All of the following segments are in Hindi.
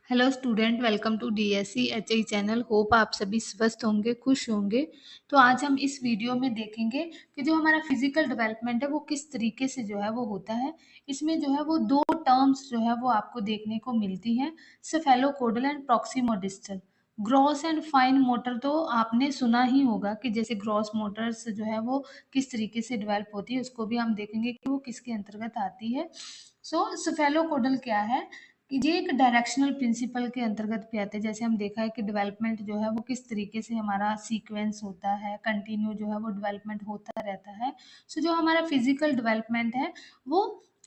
Hello student, welcome to DSC HI channel. Hope आप सभी स्वस्थ होंगे, खुश होंगे। तो आज हम इस वीडियो में देखेंगे कि जो हमारा फिजिकल डेवलपमेंट है वो किस तरीके से जो है वो होता है। इसमें जो है वो दो टर्म्स जो है वो आपको देखने को मिलती हैं, cephalocaudal and proximodistal. Gross and fine motor तो आपने सुना ही होगा कि जैसे ग्रॉस मोटर्स जो है वो किस तरीके से डेवलप होती है, उसको भी हम देखेंगे कि वो किसके अंतर्गत आती है। सेफेलोकोडल क्या है कि ये एक डायरेक्शनल प्रिंसिपल के अंतर्गत भी आते हैं। जैसे हम देखा है कि डेवलपमेंट जो है वो किस तरीके से हमारा सीक्वेंस होता है, कंटिन्यू जो है वो डेवलपमेंट होता रहता है। जो हमारा फिजिकल डेवलपमेंट है वो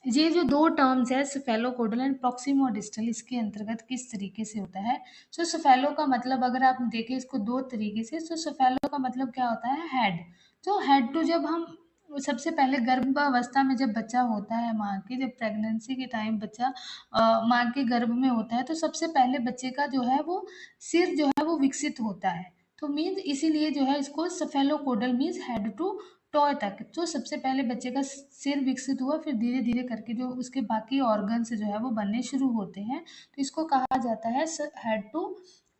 ये जो दो टर्म्स है सेफेलोकोडल एंड प्रॉक्सिमोडिस्टल, इसके अंतर्गत किस तरीके से होता है। सेफेलो का मतलब अगर आप देखें इसको दो तरीके से, सेफेलो का मतलब क्या होता है, हेड। तो हेड टू जब हम सबसे पहले गर्भावस्था में जब बच्चा होता है, माँ की जब प्रेगनेंसी के टाइम बच्चा माँ के गर्भ में होता है, तो सबसे पहले बच्चे का जो है वो सिर जो है वो विकसित होता है। तो मीन्स इसीलिए जो है इसको सफेलोकोडल मीन्स हेड टू टॉय तक। तो सबसे पहले बच्चे का सिर विकसित हुआ, फिर धीरे धीरे करके जो उसके बाकी ऑर्गन्स जो है वो बनने शुरू होते हैं। तो इसको कहा जाता है हेड टू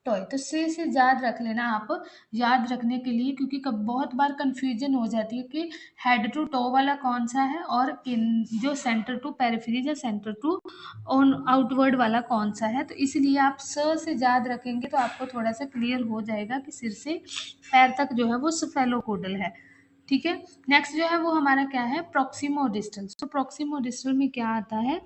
टॉय। तो से याद रख लेना आप, याद रखने के लिए, क्योंकि कब बहुत बार कंफ्यूजन हो जाती है कि हेड टू टो वाला कौन सा है और जो सेंटर टू पेरिफेरी या सेंटर टू ऑन आउटवर्ड वाला कौन सा है। तो इसलिए आप से याद रखेंगे तो आपको थोड़ा सा क्लियर हो जाएगा कि सिर से पैर तक जो है वो सफेलोकोडल है। ठीक है। नेक्स्ट जो है वो हमारा क्या है, प्रोक्सिमो डिस्टल। तो प्रोक्सिमो डिस्टल में क्या आता है,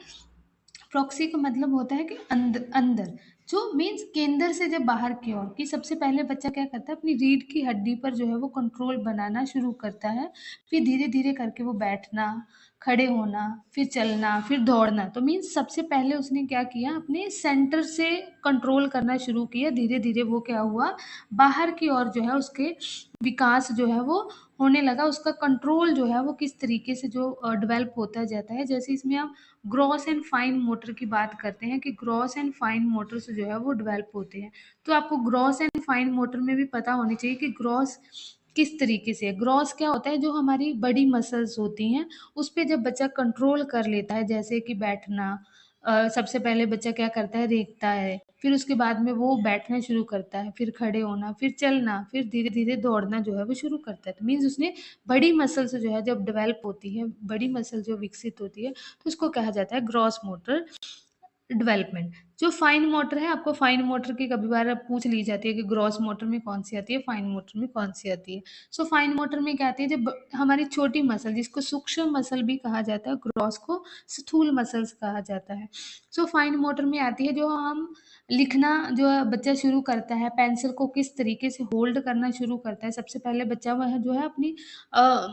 प्रॉक्सी का मतलब होता है कि अंदर अंदर, जो मीन्स केंद्र से जब बाहर की ओर। कि सबसे पहले बच्चा क्या करता है, अपनी रीढ़ की हड्डी पर जो है वो कंट्रोल बनाना शुरू करता है। फिर धीरे धीरे करके वो बैठना, खड़े होना, फिर चलना, फिर दौड़ना। तो मीन्स सबसे पहले उसने क्या किया, अपने सेंटर से कंट्रोल करना शुरू किया। धीरे धीरे वो क्या हुआ, बाहर की ओर जो है उसके विकास जो है वो होने लगा। उसका कंट्रोल जो है वो किस तरीके से जो डेवलप होता जाता है। जैसे इसमें हम ग्रॉस एंड फाइन मोटर की बात करते हैं कि ग्रॉस एंड फाइन मोटर से जो है वो डेवलप होते हैं। तो आपको ग्रॉस एंड फाइन मोटर में भी पता होनी चाहिए कि ग्रॉस किस तरीके से है। ग्रॉस क्या होता है, जो हमारी बड़ी मसल्स होती हैं उस पे जब बच्चा कंट्रोल कर लेता है, जैसे कि बैठना। सबसे पहले बच्चा क्या करता है, रेंगता है, फिर उसके बाद में वो बैठना शुरू करता है, फिर खड़े होना, फिर चलना, फिर धीरे धीरे दौड़ना जो है वो शुरू करता है। तो मीन्स उसने बड़ी मसल्स जो है जब डेवलप होती है, बड़ी मसल जो विकसित होती है, तो उसको कहा जाता है ग्रॉस मोटर डेवलपमेंट। जो फाइन मोटर है, आपको फाइन मोटर की कभी बार पूछ ली जाती है कि ग्रॉस मोटर में कौन सी आती है, फाइन मोटर में कौन सी आती है। फाइन मोटर में क्या आती है, जब हमारी छोटी मसल, जिसको सूक्ष्म मसल भी कहा जाता है, ग्रॉस को स्थूल मसल्स कहा जाता है। फाइन मोटर में आती है जो हम लिखना, जो बच्चा शुरू करता है, पेंसिल को किस तरीके से होल्ड करना शुरू करता है। सबसे पहले बच्चा वह जो है अपनी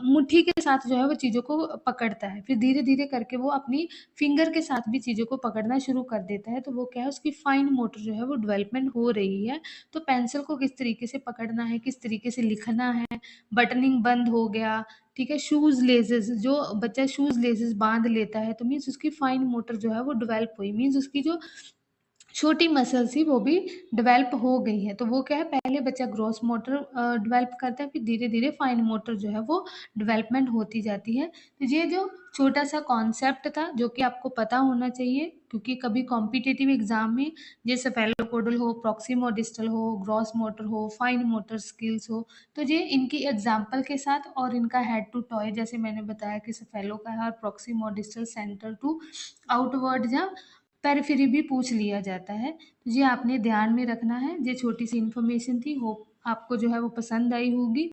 मुट्ठी के साथ जो है वो चीज़ों को पकड़ता है, फिर धीरे धीरे करके वो अपनी फिंगर के साथ भी चीज़ों को पकड़ना शुरू कर देता है। तो वो क्या है, उसकी फाइन मोटर जो है वो डेवलपमेंट हो रही है। तो पेंसिल को किस तरीके से पकड़ना है, किस तरीके से लिखना है, बटनिंग बंद हो गया, ठीक है। शूज लेसेस, जो बच्चा शूज लेसेस बांध लेता है, तो मीन्स उसकी फाइन मोटर जो है वो डेवलप हुई। मीन्स उसकी जो छोटी मसल थी वो भी डेवलप हो गई है। तो वो क्या है, पहले बच्चा ग्रॉस मोटर डेवलप करता है, फिर धीरे धीरे फाइन मोटर जो है वो डेवलपमेंट होती जाती है। तो ये जो छोटा सा कॉन्सेप्ट था जो कि आपको पता होना चाहिए, क्योंकि कभी कॉम्पिटिटिव एग्जाम में जैसे फेलोकोडल हो, प्रॉक्सिमो डिस्टल हो, ग्रॉस मोटर हो, फाइन मोटर स्किल्स हो, तो ये इनकी एग्जाम्पल के साथ और इनका हेड टू टॉय, जैसे मैंने बताया कि फेलो का है और proximo distal center to outward या पेरिफेरी भी पूछ लिया जाता है। तो ये आपने ध्यान में रखना है। ये छोटी सी इन्फॉर्मेशन थी, होप आपको जो है वो पसंद आई होगी।